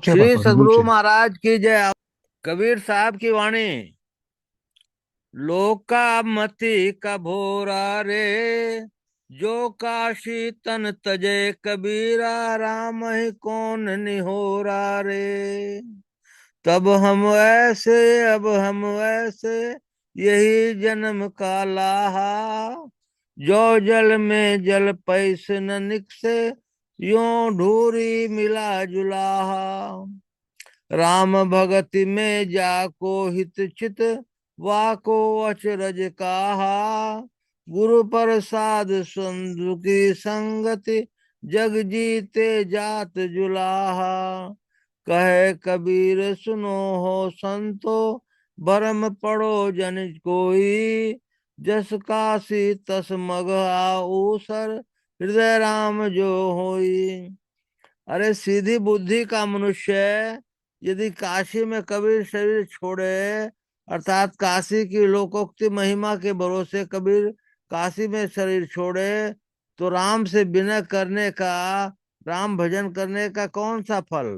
क्या श्री पापा सदगुरु रुचे। महाराज की जय। कबीर साहब की वाणी। लोका मति का भोरा रे, जो काशी तन तजे कबीरा, राम ही कौन निहोरा रे। तब हम ऐसे, अब हम ऐसे, यही जन्म का लाहा। जो जल में जल पैस न निकसे, यों ढूरी मिला जुलाहा। राम भगति में जाको हित चित, वाको अचरज काहा। गुरु प्रसाद संधु की संगति, जग जीते जात जुलाहा। कहे कबीर सुनो हो संतो, भरम पड़ो जन कोई। जस काशी तस मग आऊसर, हृदय राम जो होई। अरे सीधी बुद्धि का मनुष्य यदि काशी में कबीर शरीर छोड़े, अर्थात काशी की लोकोक्ति महिमा के भरोसे कबीर काशी में शरीर छोड़े, तो राम से विनय करने का, राम भजन करने का कौन सा फल।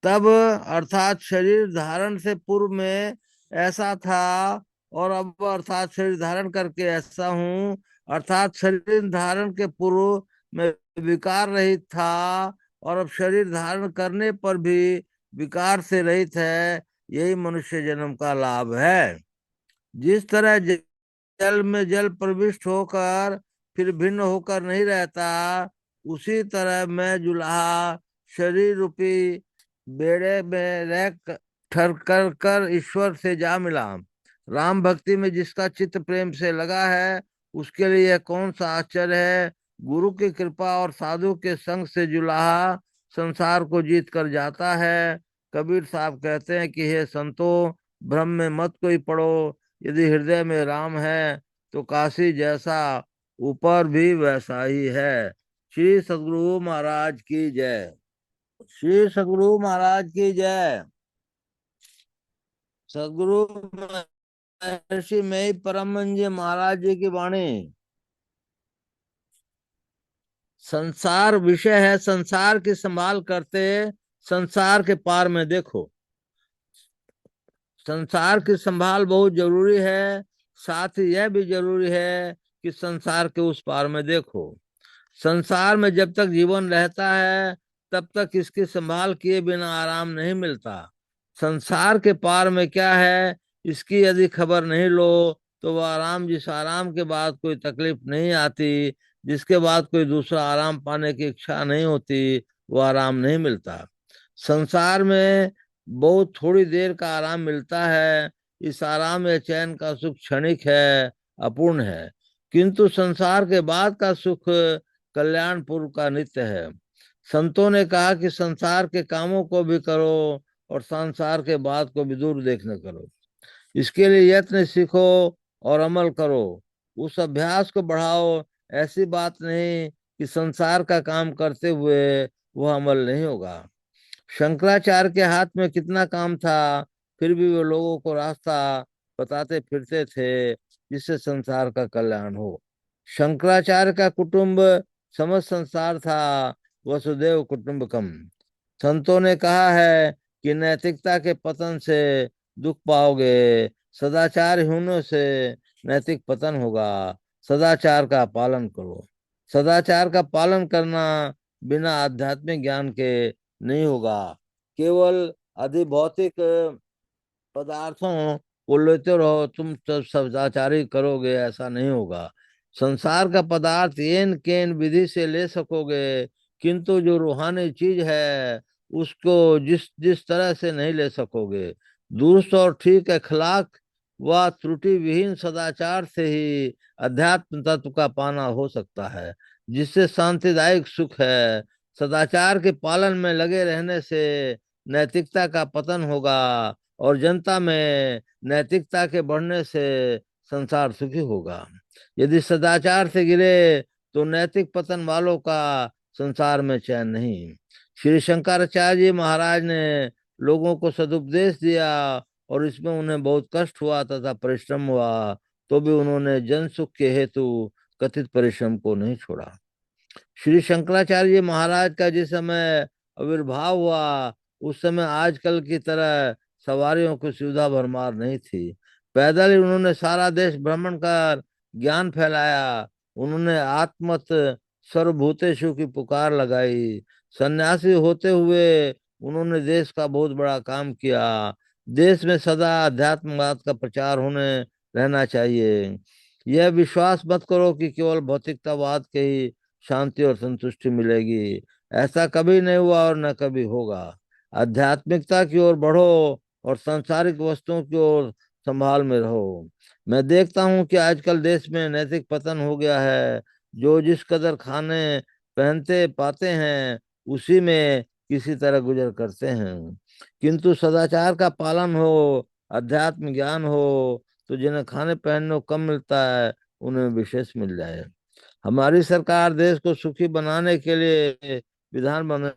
तब अर्थात शरीर धारण से पूर्व में ऐसा था, और अब अर्थात शरीर धारण करके ऐसा हूँ। अर्थात शरीर धारण के पूर्व में विकार रहित था, और अब शरीर धारण करने पर भी विकार से रहित है। यही मनुष्य जन्म का लाभ है। जिस तरह जल में जल प्रविष्ट होकर फिर भिन्न होकर नहीं रहता, उसी तरह मैं जुल्हा शरीर रूपी बेड़े में रह ठर कर ईश्वर से जा मिला। राम भक्ति में जिसका चित्त प्रेम से लगा है, उसके लिए यह कौन सा आश्चर्य है। गुरु की कृपा और साधु के संग से जुलाहा संसार को जीत कर जाता है। कबीर साहब कहते हैं कि हे संतो, भ्रम में मत कोई पड़ो। यदि हृदय में राम है, तो काशी जैसा ऊपर भी वैसा ही है। श्री सदगुरु महाराज की जय। श्री सदगुरु महाराज की जय। सदगुरु महर्षि में परमंज महाराज जी की वाणी। संसार विषय है, संसार की संभाल करते संसार के पार में देखो। संसार की संभाल बहुत जरूरी है, साथ ही यह भी जरूरी है कि संसार के उस पार में देखो। संसार में जब तक जीवन रहता है, तब तक इसकी संभाल किए बिना आराम नहीं मिलता। संसार के पार में क्या है, इसकी यदि खबर नहीं लो, तो वह आराम, जिस आराम के बाद कोई तकलीफ नहीं आती, जिसके बाद कोई दूसरा आराम पाने की इच्छा नहीं होती, वो आराम नहीं मिलता। संसार में बहुत थोड़ी देर का आराम मिलता है। इस आराम या चैन का सुख क्षणिक है, अपूर्ण है। किंतु संसार के बाद का सुख कल्याण पूर्व का नित्य है। संतों ने कहा कि संसार के कामों को भी करो, और संसार के बाद को भी दूर देखने करो। इसके लिए यत्न सीखो और अमल करो। उस अभ्यास को बढ़ाओ। ऐसी बात नहीं कि संसार का काम करते हुए वह अमल नहीं होगा। शंकराचार्य के हाथ में कितना काम था, फिर भी वो लोगों को रास्ता बताते फिरते थे, जिससे संसार का कल्याण हो। शंकराचार्य का कुटुंब समस्त संसार था, वसुदेव कुटुंबकम। संतों ने कहा है कि नैतिकता के पतन से दुख पाओगे, सदाचार होने से नैतिक पतन होगा। सदाचार का पालन करो। सदाचार का पालन करना बिना आध्यात्मिक ज्ञान के नहीं होगा। केवल अधिभौतिक पदार्थों को लेते रहो, तुम तो सदाचारी करोगे, ऐसा नहीं होगा। संसार का पदार्थ येन केन विधि से ले सकोगे, किंतु जो रूहानी चीज है, उसको जिस जिस तरह से नहीं ले सकोगे। दुरुस्त और ठीक अखलाक व त्रुटि विहीन सदाचार से ही अध्यात्म तत्व का पाना हो सकता है, जिससे शांतिदायक सुख है। सदाचार के पालन में लगे रहने से नैतिकता का पतन होगा, और जनता में नैतिकता के बढ़ने से संसार सुखी होगा। यदि सदाचार से गिरे, तो नैतिक पतन वालों का संसार में चैन नहीं। श्री शंकराचार्य जी महाराज ने लोगों को सदुपदेश दिया, और इसमें उन्हें बहुत कष्ट हुआ तथा परिश्रम हुआ, तो भी उन्होंने जन सुख के हेतु कथित परिश्रम को नहीं छोड़ा। श्री शंकराचार्य जी महाराज का जिस समय आविर्भाव हुआ, उस समय आजकल की तरह सवारियों की सुविधा भरमार नहीं थी। पैदल ही उन्होंने सारा देश भ्रमण कर ज्ञान फैलाया। उन्होंने आत्मत सर्वभूतेषु की पुकार लगाई। सन्यासी होते हुए उन्होंने देश का बहुत बड़ा काम किया। देश में सदा अध्यात्मवाद का प्रचार होने रहना चाहिए। यह विश्वास मत करो कि केवल भौतिकतावाद के ही शांति और संतुष्टि मिलेगी। ऐसा कभी नहीं हुआ और न कभी होगा। आध्यात्मिकता की ओर बढ़ो और सांसारिक वस्तुओं की ओर संभाल में रहो। मैं देखता हूँ कि आजकल देश में नैतिक पतन हो गया है। जो जिस कदर खाने पहनते पाते हैं उसी में किसी तरह गुजर करते हैं। किंतु सदाचार का पालन हो, अध्यात्म ज्ञान हो, तो जिन्हें खाने पहनने को कम मिलता है उन्हें विशेष मिल जाए। हमारी सरकार देश को सुखी बनाने के लिए विधान बनती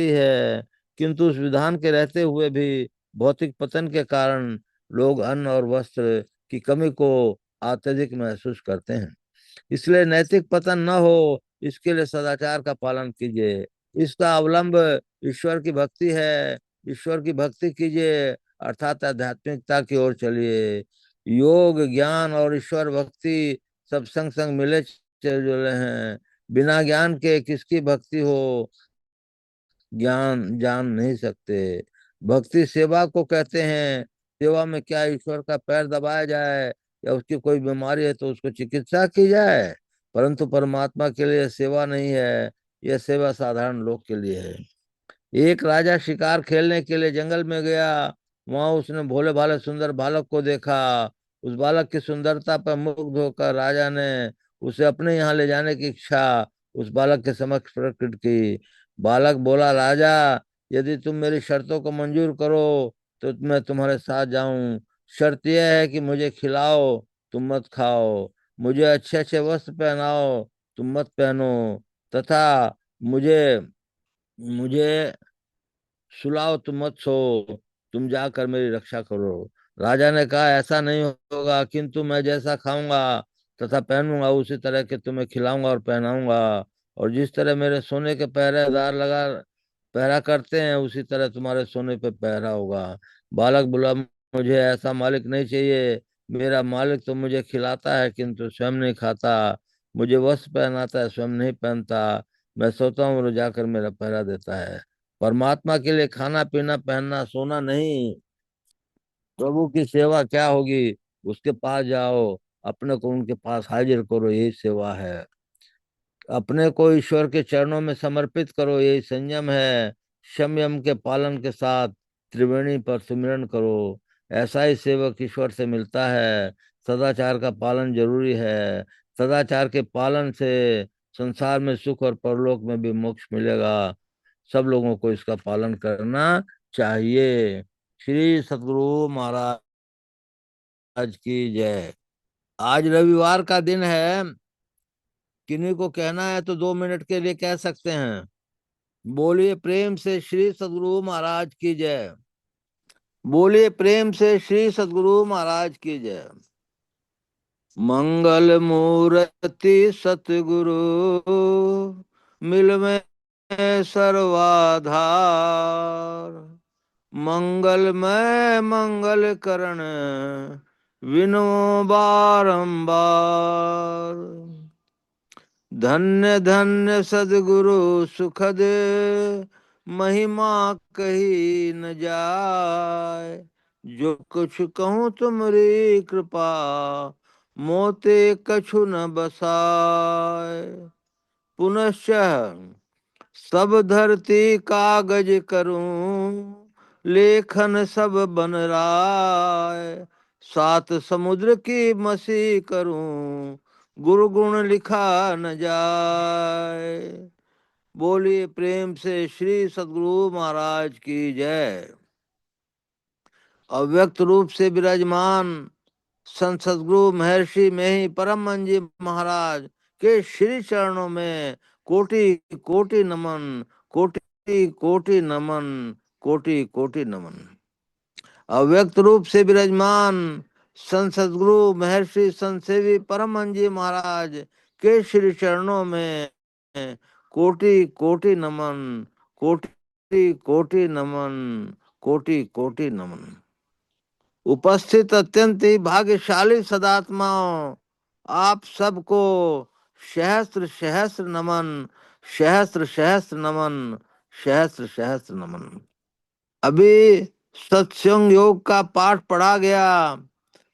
है, किंतु उस विधान के रहते हुए भी भौतिक पतन के कारण लोग अन्न और वस्त्र की कमी को अत्यधिक महसूस करते हैं। इसलिए नैतिक पतन न हो, इसके लिए सदाचार का पालन कीजिए। इसका अवलंब ईश्वर की भक्ति है। ईश्वर की भक्ति कीजिए अर्थात आध्यात्मिकता की ओर चलिए। योग ज्ञान और ईश्वर भक्ति सब संग संग मिले चले जुले हैं। बिना ज्ञान के किसकी भक्ति हो, ज्ञान जान नहीं सकते। भक्ति सेवा को कहते हैं। सेवा में क्या ईश्वर का पैर दबाया जाए या उसकी कोई बीमारी है तो उसको चिकित्सा की जाए, परंतु परमात्मा के लिए सेवा नहीं है। यह सेवा साधारण लोग के लिए है। एक राजा शिकार खेलने के लिए जंगल में गया। वहां उसने भोले भाले सुंदर बालक को देखा। उस बालक की सुंदरता पर मुग्ध होकर राजा ने उसे अपने यहाँ ले जाने की इच्छा उस बालक के समक्ष प्रकट की। बालक बोला, राजा, यदि तुम मेरी शर्तों को मंजूर करो तो मैं तुम्हारे साथ जाऊं। शर्त यह है कि मुझे खिलाओ, तुम मत खाओ। मुझे अच्छे अच्छे वस्त्र पहनाओ, तुम मत पहनो। तथा मुझे मुझे सुलाओ, तुम मत सो। तुम जाकर मेरी रक्षा करो। राजा ने कहा, ऐसा नहीं होगा, किंतु मैं जैसा खाऊंगा तथा पहनूंगा उसी तरह के तुम्हें खिलाऊंगा और पहनाऊंगा। और जिस तरह मेरे सोने के पहरेदार लगा पहरा करते हैं उसी तरह तुम्हारे सोने पे पहरा होगा। बालक बोला, मुझे ऐसा मालिक नहीं चाहिए। मेरा मालिक तो मुझे खिलाता है किंतु स्वयं नहीं खाता। मुझे वस्त्र पहनाता है, स्वयं नहीं पहनता। मैं सोता हूँ वो जाकर मेरा पहरा देता है। परमात्मा के लिए खाना पीना पहनना सोना नहीं। प्रभु की सेवा क्या होगी? उसके पास जाओ, अपने को उनके पास हाजिर करो, यही सेवा है। अपने को ईश्वर के चरणों में समर्पित करो, यही संयम है। संयम के पालन के साथ त्रिवेणी पर सुमिरन करो। ऐसा ही सेवक ईश्वर से मिलता है। सदाचार का पालन जरूरी है। सदाचार के पालन से संसार में सुख और परलोक में भी मोक्ष मिलेगा। सब लोगों को इसका पालन करना चाहिए। श्री सद्गुरु महाराज की जय। आज रविवार का दिन है। किन्हीं को कहना है तो 2 मिनट के लिए कह सकते हैं। बोलिए प्रेम से श्री सद्गुरु महाराज की जय। बोलिए प्रेम से श्री सद्गुरु महाराज की जय। मंगल मूर्ति सतगुरु मिल में सर्वाधार। मंगलमय मंगल करण विनो बारंबार। धन्य धन्य सद्गुरु सुखद महिमा कही न जाय। जो कुछ कहूँ तुमरी कृपा मोते कछु न बसाय। पुनश्च सब धरती कागज करूं लेखन सब बन राय। सात समुद्र की मसी करूं गुरु गुण लिखा न जाए। बोलिए प्रेम से श्री सद्गुरु महाराज की जय। अव्यक्त रूप से विराजमान संत सद्गुरु महर्षि में ही परम मंजी महाराज के श्री चरणों में कोटि कोटि नमन, कोटि कोटि नमन, कोटि कोटि नमन। अव्यक्त रूप से विराजमान संत सद्गुरु महर्षि संत सेवी परम मंजी महाराज के श्री चरणों में कोटि कोटि नमन, कोटि कोटि नमन, कोटि कोटि नमन। उपस्थित अत्यंत ही भाग्यशाली सदात्माओं, आप सबको सहस्त्र सहस्त्र नमन, सहस्त्र सहस्त्र नमन, सहस्त्र सहस्त्र नमन। अभी सत्संग योग का पाठ पढ़ा गया।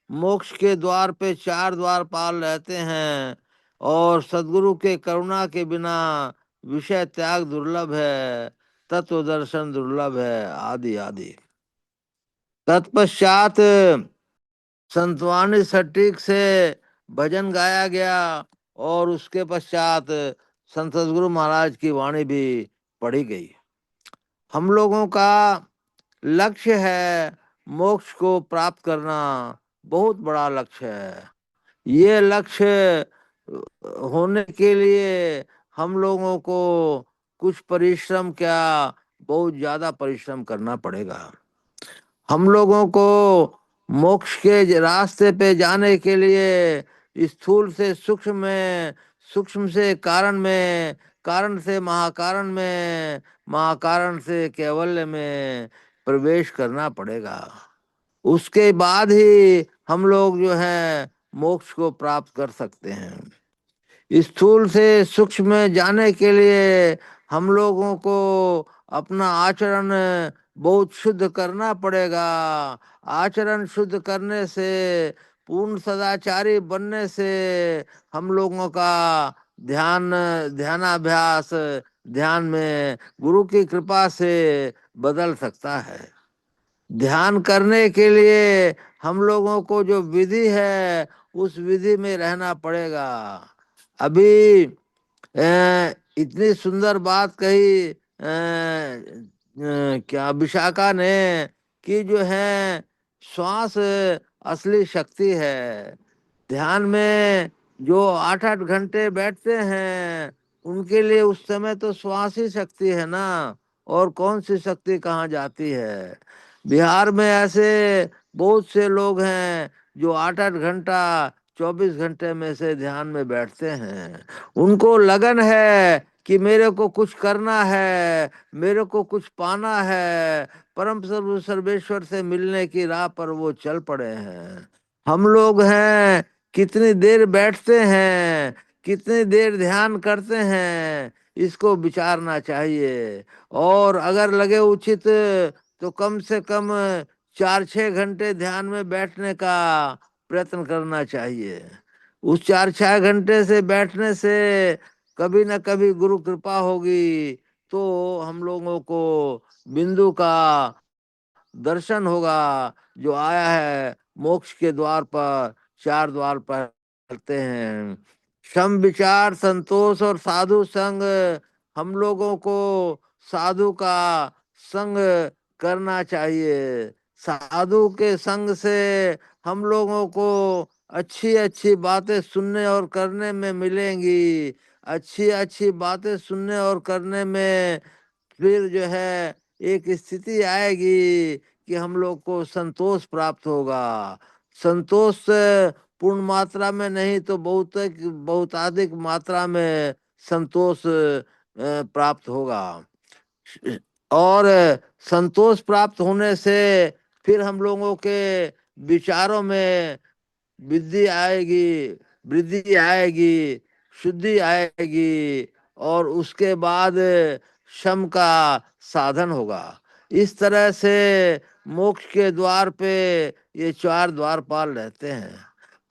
मोक्ष के द्वार पे चार द्वारपाल रहते हैं, और सदगुरु के करुणा के बिना विषय त्याग दुर्लभ है, तत्व दर्शन दुर्लभ है, आदि आदि। तत्पश्चात संतवानी सटीक से भजन गाया गया, और उसके पश्चात संत सदगुरु महाराज की वाणी भी पढ़ी गई। हम लोगों का लक्ष्य है मोक्ष को प्राप्त करना, बहुत बड़ा लक्ष्य है। ये लक्ष्य होने के लिए हम लोगों को कुछ परिश्रम क्या, बहुत ज्यादा परिश्रम करना पड़ेगा। हम लोगों को मोक्ष के रास्ते पे जाने के लिए स्थूल से सूक्ष्म में, सूक्ष्म से कारण में, कारण से महाकारण में, महाकारण से कैवल्य में प्रवेश करना पड़ेगा। उसके बाद ही हम लोग जो है मोक्ष को प्राप्त कर सकते हैं। स्थूल से सूक्ष्म में जाने के लिए हम लोगों को अपना आचरण बहुत शुद्ध करना पड़ेगा। आचरण शुद्ध करने से, पूर्ण सदाचारी बनने से हम लोगों का ध्यान, ध्यानाभ्यास, ध्यान में गुरु की कृपा से बदल सकता है। ध्यान करने के लिए हम लोगों को जो विधि है उस विधि में रहना पड़ेगा। अभी इतनी सुंदर बात कही क्या विशाखा ने, कि जो है श्वास असली शक्ति है। ध्यान में जो 8-8 घंटे बैठते हैं, उनके लिए उस समय तो श्वास ही शक्ति है ना, और कौन सी शक्ति कहाँ जाती है। बिहार में ऐसे बहुत से लोग हैं जो 8-8 घंटा, 24 घंटे में से ध्यान में बैठते हैं। उनको लगन है कि मेरे को कुछ करना है, मेरे को कुछ पाना है, परम सर्वेश्वर से मिलने की राह पर वो चल पड़े हैं। हम लोग हैं कितनी देर बैठते हैं, कितनी देर ध्यान करते हैं, इसको विचारना चाहिए। और अगर लगे उचित तो कम से कम 4-6 घंटे ध्यान में बैठने का प्रयत्न करना चाहिए। उस 4-6 घंटे से बैठने से कभी न कभी गुरु कृपा होगी, तो हम लोगों को बिंदु का दर्शन होगा, जो आया है मोक्ष के द्वार पर। चार द्वार पर चलते हैं, सम विचार, संतोष और साधु संग। हम लोगों को साधु का संग करना चाहिए। साधु के संग से हम लोगों को अच्छी अच्छी बातें सुनने और करने में मिलेंगी। अच्छी अच्छी बातें सुनने और करने में फिर जो है एक स्थिति आएगी कि हम लोग को संतोष प्राप्त होगा। संतोष से पूर्ण मात्रा में नहीं तो बहुत बहुत अधिक मात्रा में संतोष प्राप्त होगा। और संतोष प्राप्त होने से फिर हम लोगों के विचारों में वृद्धि आएगी, वृद्धि आएगी, शुद्धि आएगी, और उसके बाद शम का साधन होगा। इस तरह से मोक्ष के द्वार पे ये चार द्वारपाल रहते हैं।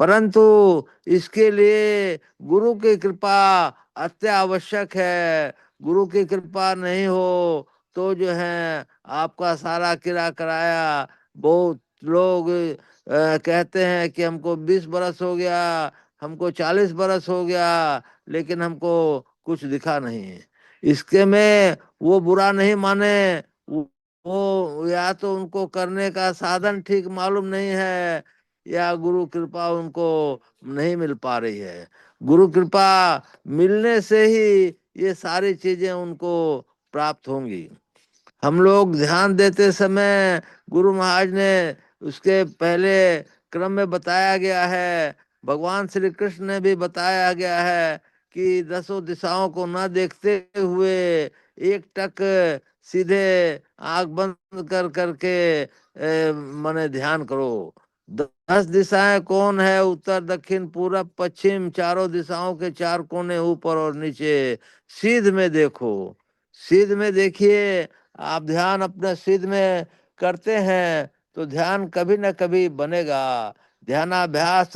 परंतु इसके लिए गुरु की कृपा अत्यावश्यक है। गुरु की कृपा नहीं हो तो जो है आपका सारा किरा कराया, बहुत लोग कहते हैं कि हमको 20 बरस हो गया, हमको 40 बरस हो गया, लेकिन हमको कुछ दिखा नहीं। इसके में वो बुरा नहीं माने, वो या तो उनको करने का साधन ठीक मालूम नहीं है, या गुरु कृपा उनको नहीं मिल पा रही है। गुरु कृपा मिलने से ही ये सारी चीजें उनको प्राप्त होंगी। हम लोग ध्यान देते समय गुरु महाराज ने उसके पहले क्रम में बताया गया है, भगवान श्री कृष्ण ने भी बताया गया है कि 10 दिशाओं को न देखते हुए एक टक सीधे आंख बंद कर करके माने ध्यान करो। 10 दिशाएं कौन है? उत्तर, दक्षिण, पूरब, पश्चिम, चारों दिशाओं के चार कोने, ऊपर और नीचे। सीध में देखो, सीध में देखिए। आप ध्यान अपने सीध में करते हैं तो ध्यान कभी न कभी बनेगा। ध्यानाभ्यास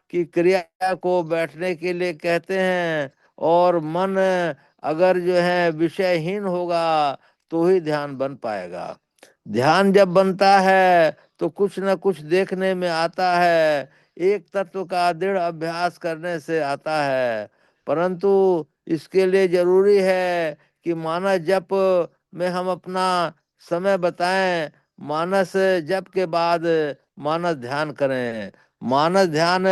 की क्रिया को बैठने के लिए कहते हैं। और मन अगर जो है विषयहीन होगा तो ही ध्यान बन पाएगा। ध्यान जब बनता है तो कुछ न कुछ देखने में आता है। एक तत्व का दृढ़ अभ्यास करने से आता है। परंतु इसके लिए जरूरी है कि मानस जप में हम अपना समय बताएं। मानस जप के बाद मानस ध्यान करें। मानस ध्यान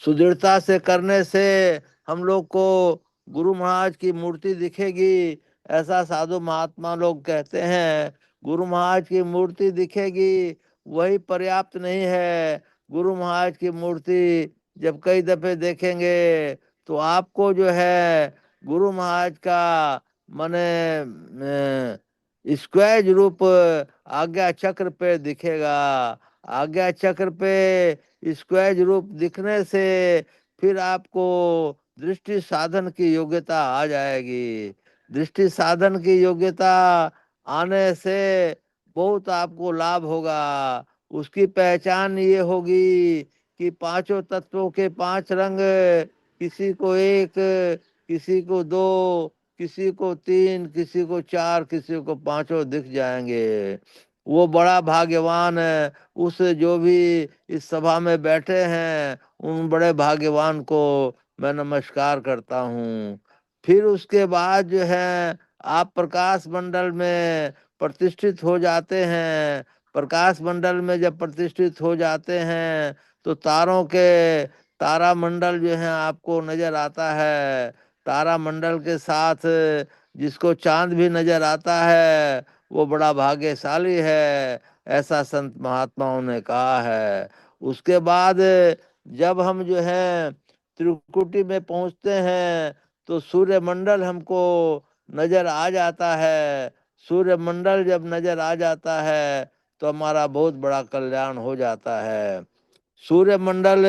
सुदृढ़ता से करने से हम लोग को गुरु महाराज की मूर्ति दिखेगी, ऐसा साधु महात्मा लोग कहते हैं। गुरु महाराज की मूर्ति दिखेगी वही पर्याप्त नहीं है। गुरु महाराज की मूर्ति जब कई दफे देखेंगे तो आपको जो है गुरु महाराज का माने स्क्वायर रूप आज्ञा चक्र पे दिखेगा। आज्ञा चक्र पे स्क्वायर रूप दिखने से फिर आपको दृष्टि साधन की योग्यता आ जाएगी। दृष्टि साधन की योग्यता आने से बहुत आपको लाभ होगा। उसकी पहचान ये होगी कि पांचों तत्वों के पांच रंग, किसी को एक, किसी को दो, किसी को तीन, किसी को चार, किसी को पांचों दिख जाएंगे। वो बड़ा भाग्यवान है। उस जो भी इस सभा में बैठे हैं उन बड़े भाग्यवान को मैं नमस्कार करता हूँ। फिर उसके बाद जो है आप प्रकाश मंडल में प्रतिष्ठित हो जाते हैं। प्रकाश मंडल में जब प्रतिष्ठित हो जाते हैं तो तारों के तारा मंडल जो है आपको नजर आता है। तारा मंडल के साथ जिसको चांद भी नजर आता है वो बड़ा भाग्यशाली है, ऐसा संत महात्माओं ने कहा है। उसके बाद जब हम जो है त्रिकुटी में पहुंचते हैं तो सूर्य मंडल हमको नजर आ जाता है। सूर्य मंडल जब नजर आ जाता है तो हमारा बहुत बड़ा कल्याण हो जाता है। सूर्य मंडल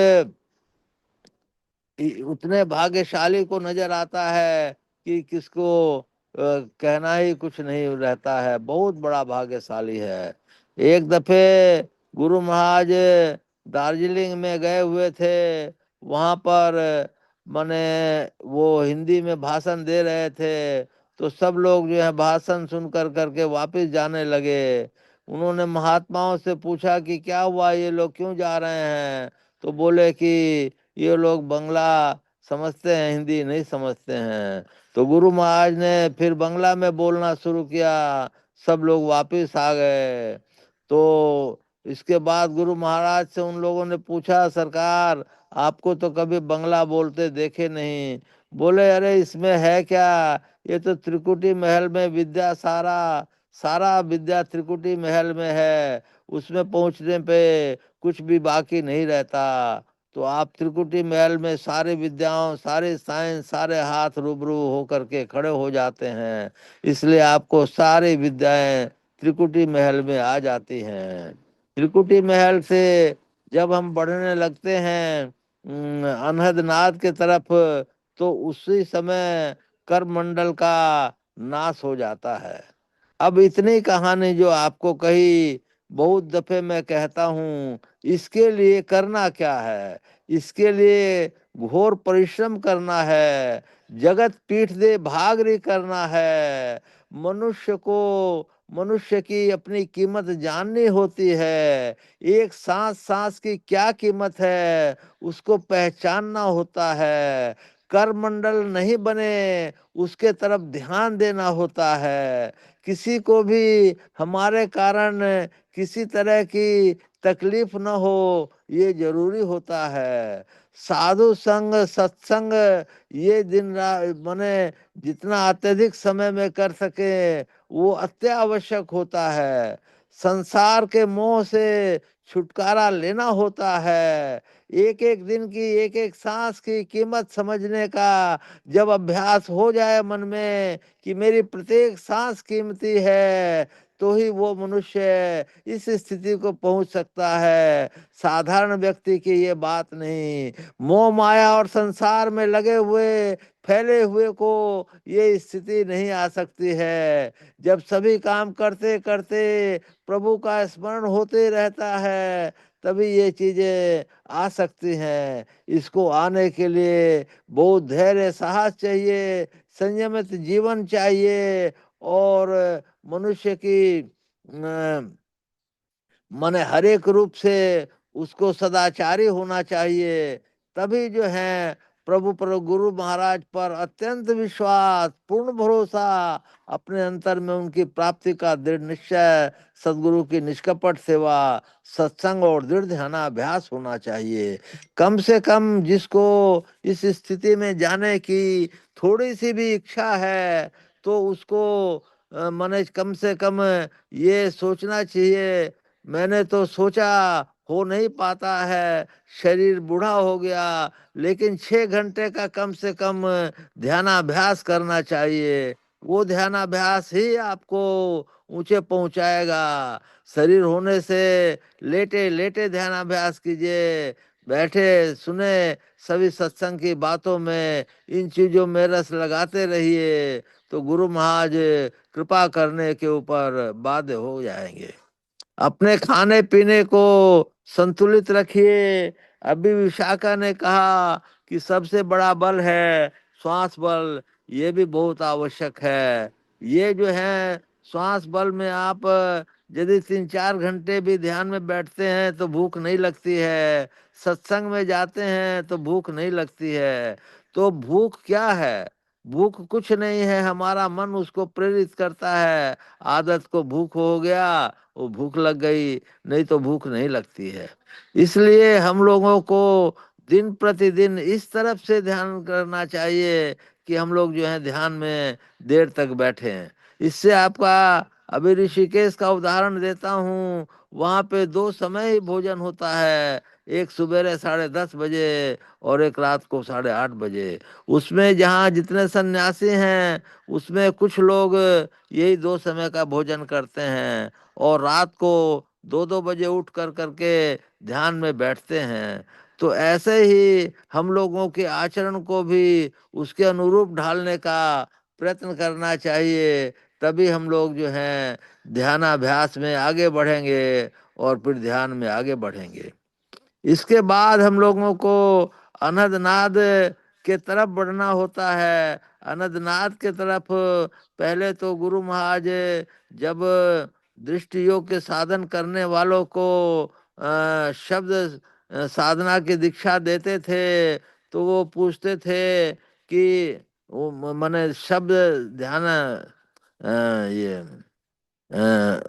उतने भाग्यशाली को नजर आता है कि किसको कहना ही कुछ नहीं रहता है। बहुत बड़ा भाग्यशाली है। एक दफे गुरु महाराज दार्जिलिंग में गए हुए थे। वहां पर माने वो हिंदी में भाषण दे रहे थे तो सब लोग जो है भाषण सुन कर करके वापस जाने लगे। उन्होंने महात्माओं से पूछा कि क्या हुआ, ये लोग क्यों जा रहे हैं? तो बोले कि ये लोग बंगला समझते हैं, हिंदी नहीं समझते हैं। तो गुरु महाराज ने फिर बंगला में बोलना शुरू किया। सब लोग वापस आ गए। तो इसके बाद गुरु महाराज से उन लोगों ने पूछा, सरकार आपको तो कभी बंगला बोलते देखे नहीं। बोले अरे इसमें है क्या, ये तो त्रिकुटी महल में विद्या सारा सारा विद्या त्रिकुटी महल में है। उसमें पहुंचने पे कुछ भी बाकी नहीं रहता। तो आप त्रिकुटी महल में सारे विद्याओं, सारे साइंस, सारे हाथ रूबरू होकर के खड़े हो जाते हैं। इसलिए आपको सारी विद्याएं त्रिकुटी महल में आ जाती हैं। त्रिकुटी महल से जब हम बढ़ने लगते हैं अनहदनाद के तरफ तो उसी समय करमंडल का नाश हो जाता है। अब इतनी कहानी जो आपको कही, बहुत दफे मैं कहता हूँ, इसके लिए करना क्या है? इसके लिए घोर परिश्रम करना है। जगत पीठ दे भागरी करना है। मनुष्य को मनुष्य की अपनी कीमत जाननी होती है। एक सांस सांस की क्या कीमत है उसको पहचानना होता है। करमंडल नहीं बने उसके तरफ ध्यान देना होता है। किसी को भी हमारे कारण किसी तरह की तकलीफ न हो ये जरूरी होता है। साधु संग सत्संग ये दिन रात माने जितना अत्यधिक समय में कर सके वो अत्यावश्यक होता है। संसार के मोह से छुटकारा लेना होता है। एक एक दिन की, एक एक सांस की कीमत समझने का जब अभ्यास हो जाए मन में कि मेरी प्रत्येक सांस कीमती है, तो ही वो मनुष्य इस स्थिति को पहुंच सकता है। साधारण व्यक्ति की ये बात नहीं। मोह माया और संसार में लगे हुए फैले हुए को ये स्थिति नहीं आ सकती है। जब सभी काम करते करते प्रभु का स्मरण होते रहता है, तभी ये चीजें आ सकती हैं। इसको आने के लिए बहुत धैर्य साहस चाहिए, संयमित जीवन चाहिए, और मनुष्य की माने हर एक रूप से उसको सदाचारी होना चाहिए। तभी जो है प्रभु पर, गुरु महाराज पर अत्यंत विश्वास, पूर्ण भरोसा, अपने अंतर में उनकी प्राप्ति का दृढ़ निश्चय, सदगुरु की निष्कपट सेवा, सत्संग और दृढ़ ध्यानाभ्यास होना चाहिए। कम से कम जिसको इस स्थिति में जाने की थोड़ी सी भी इच्छा है, तो उसको माने कम से कम ये सोचना चाहिए, मैंने तो सोचा हो नहीं पाता है, शरीर बूढ़ा हो गया, लेकिन 6 घंटे का कम से कम ध्यानाभ्यास करना चाहिए। वो ध्यानाभ्यास ही आपको ऊंचे पहुंचाएगा। शरीर होने से लेटे लेटे ध्यानाभ्यास कीजिए, बैठे सुने सभी सत्संग की बातों में इन चीजों में रस लगाते रहिए, तो गुरु महाराज कृपा करने के ऊपर बाध्य हो जाएंगे। अपने खाने पीने को संतुलित रखिए। अभी विशाखा ने कहा कि सबसे बड़ा बल है श्वास बल, ये भी बहुत आवश्यक है। ये जो है श्वास बल में आप यदि 3-4 घंटे भी ध्यान में बैठते हैं तो भूख नहीं लगती है, सत्संग में जाते हैं तो भूख नहीं लगती है। तो भूख क्या है? भूख कुछ नहीं है, हमारा मन उसको प्रेरित करता है। आदत को भूख हो गया, वो भूख लग गई, नहीं तो भूख नहीं लगती है। इसलिए हम लोगों को दिन प्रतिदिन इस तरफ से ध्यान करना चाहिए कि हम लोग जो है ध्यान में देर तक बैठे हैं। इससे आपका, अभी ऋषिकेश का उदाहरण देता हूँ, वहां पे 2 समय ही भोजन होता है, एक सवेरे 10:30 बजे और एक रात को 8:30 बजे। उसमें जहाँ जितने सन्यासी हैं, उसमें कुछ लोग यही 2 समय का भोजन करते हैं, और रात को 2-2 बजे उठ कर करके ध्यान में बैठते हैं। तो ऐसे ही हम लोगों के आचरण को भी उसके अनुरूप ढालने का प्रयत्न करना चाहिए। तभी हम लोग जो हैं ध्यानाभ्यास में आगे बढ़ेंगे, और फिर ध्यान में आगे बढ़ेंगे। इसके बाद हम लोगों को अनहदनाद के तरफ बढ़ना होता है। अनहदनाद के तरफ पहले तो गुरु महाराज जब दृष्टि योग के साधन करने वालों को शब्द साधना की दीक्षा देते थे, तो वो पूछते थे कि वो माने शब्द ध्यान ये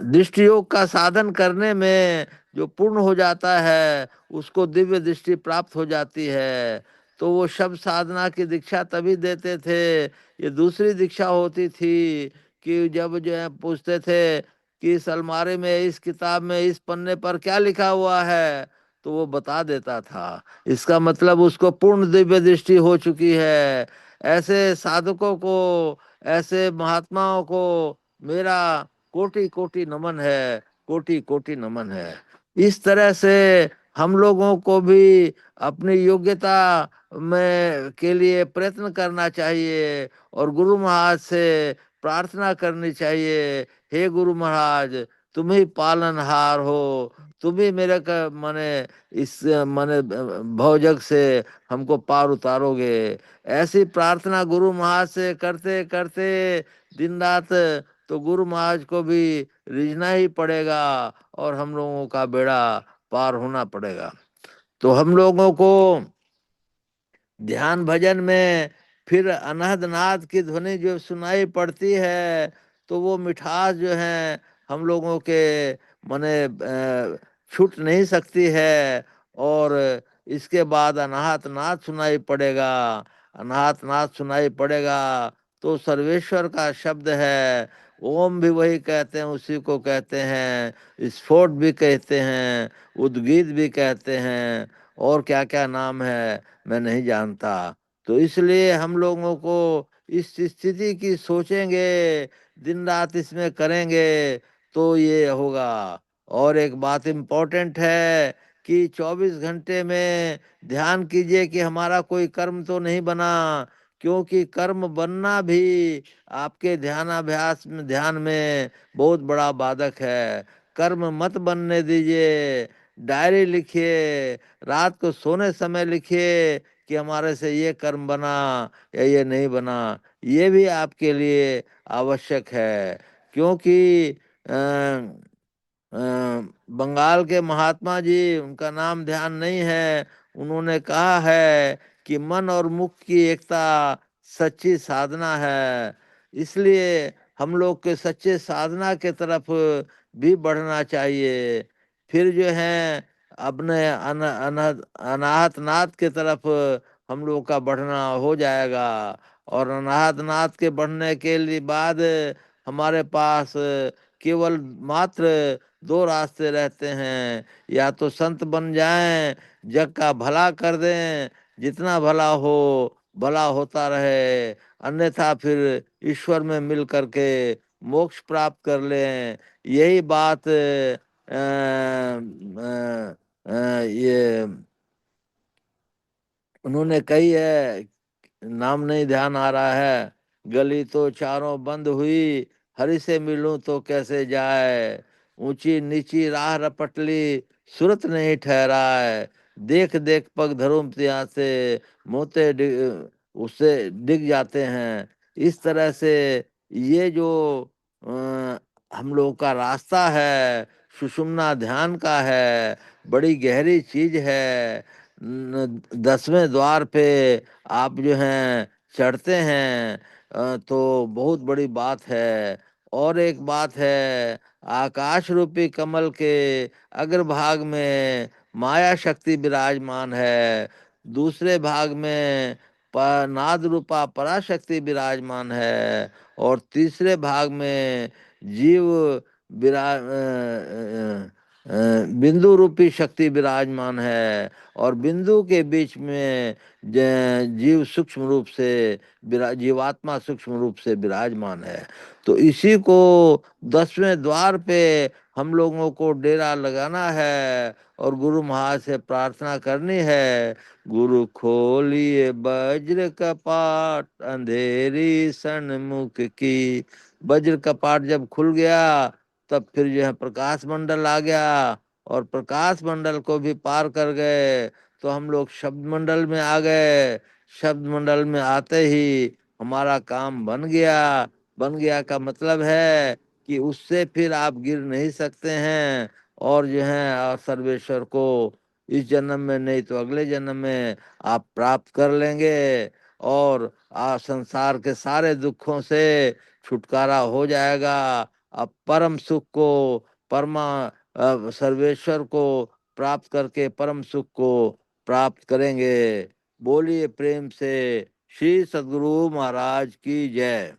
दृष्टि योग का साधन करने में जो पूर्ण हो जाता है, उसको दिव्य दृष्टि प्राप्त हो जाती है। तो वो शब्द साधना की दीक्षा तभी देते थे। ये दूसरी दीक्षा होती थी कि जब जो है पूछते थे कि इस अलमारी में, इस किताब में, इस पन्ने पर क्या लिखा हुआ है, तो वो बता देता था। इसका मतलब उसको पूर्ण दिव्य दृष्टि हो चुकी है। ऐसे साधकों को, ऐसे महात्माओं को मेरा कोटि कोटि नमन है, कोटि कोटि नमन है। इस तरह से हम लोगों को भी अपनी योग्यता में के लिए प्रयत्न करना चाहिए, और गुरु महाराज से प्रार्थना करनी चाहिए, हे गुरु महाराज, तुम ही पालनहार हो, तुम ही मेरे का माने इस माने भवजग से हमको पार उतारोगे। ऐसी प्रार्थना गुरु महाराज से करते करते दिन रात, तो गुरु महाराज को भी रिझना ही पड़ेगा, और हम लोगों का बेड़ा पार होना पड़ेगा। तो हम लोगों को ध्यान भजन में फिर अनहद नाद की ध्वनि जो सुनाई पड़ती है, तो वो मिठास जो है हम लोगों के मने छूट नहीं सकती है। और इसके बाद अनाहत नाद सुनाई पड़ेगा। अनाहत नाद सुनाई पड़ेगा तो सर्वेश्वर का शब्द है, ओम भी वही कहते हैं, उसी को कहते हैं, स्फोट भी कहते हैं, उद्गीत भी कहते हैं, और क्या क्या नाम है मैं नहीं जानता। तो इसलिए हम लोगों को इस स्थिति की सोचेंगे, दिन रात इसमें करेंगे तो ये होगा। और एक बात इम्पोर्टेंट है कि 24 घंटे में ध्यान कीजिए कि हमारा कोई कर्म तो नहीं बना, क्योंकि कर्म बनना भी आपके ध्यानाभ्यास में, ध्यान में बहुत बड़ा बाधक है। कर्म मत बनने दीजिए। डायरी लिखिए, रात को सोने समय लिखिए कि हमारे से ये कर्म बना या ये नहीं बना। ये भी आपके लिए आवश्यक है, क्योंकि अ, बंगाल के महात्मा जी, उनका नाम ध्यान नहीं है, उन्होंने कहा है कि मन और मुख की एकता सच्ची साधना है। इसलिए हम लोग के सच्चे साधना के तरफ भी बढ़ना चाहिए। फिर जो है अपने अनाहत नाथ के तरफ हम लोग का बढ़ना हो जाएगा। और अनाहत नाथ के बढ़ने के लिए बाद हमारे पास केवल मात्र दो रास्ते रहते हैं, या तो संत बन जाएं, जग का भला कर दें, जितना भला हो भला होता रहे, अन्यथा फिर ईश्वर में मिल करके मोक्ष प्राप्त कर लें। यही बात ये उन्होंने कही है, नाम नहीं ध्यान आ रहा है। गली तो चारों बंद हुई, हरि से मिलूं तो कैसे जाए, ऊंची नीची राह रपटली, सूरत नहीं ठहरा है, देख देख पग धरूं ત્યાં से, मोते उससे डिग जाते हैं। इस तरह से ये जो अ, हम लोगों का रास्ता है, सुषुम्ना ध्यान का है, बड़ी गहरी चीज है। 10वें द्वार पे आप जो हैं चढ़ते हैं, तो बहुत बड़ी बात है। और एक बात है, आकाश रूपी कमल के अग्रभाग में माया शक्ति विराजमान है, दूसरे भाग में नाद रूपा पराशक्ति विराजमान है, और तीसरे भाग में जीव विराज बिंदु रूपी शक्ति विराजमान है, और बिंदु के बीच में जीव सूक्ष्म रूप से जीवात्मा सूक्ष्म रूप से विराजमान है। तो इसी को 10वें द्वार पे हम लोगों को डेरा लगाना है, और गुरु महाराज से प्रार्थना करनी है, गुरु खोलिए वज्र कपाट, अंधेरी सन्मुख की। वज्र कपाट जब खुल गया, तब फिर जो है प्रकाश मंडल आ गया, और प्रकाश मंडल को भी पार कर गए तो हम लोग शब्द मंडल में आ गए। शब्द मंडल में आते ही हमारा काम बन गया। बन गया का मतलब है कि उससे फिर आप गिर नहीं सकते हैं, और जो है सर्वेश्वर को इस जन्म में नहीं तो अगले जन्म में आप प्राप्त कर लेंगे, और संसार के सारे दुखों से छुटकारा हो जाएगा। आप परम सुख को, परमा सर्वेश्वर को प्राप्त करके परम सुख को प्राप्त करेंगे। बोलिए प्रेम से श्री सद्गुरु महाराज की जय।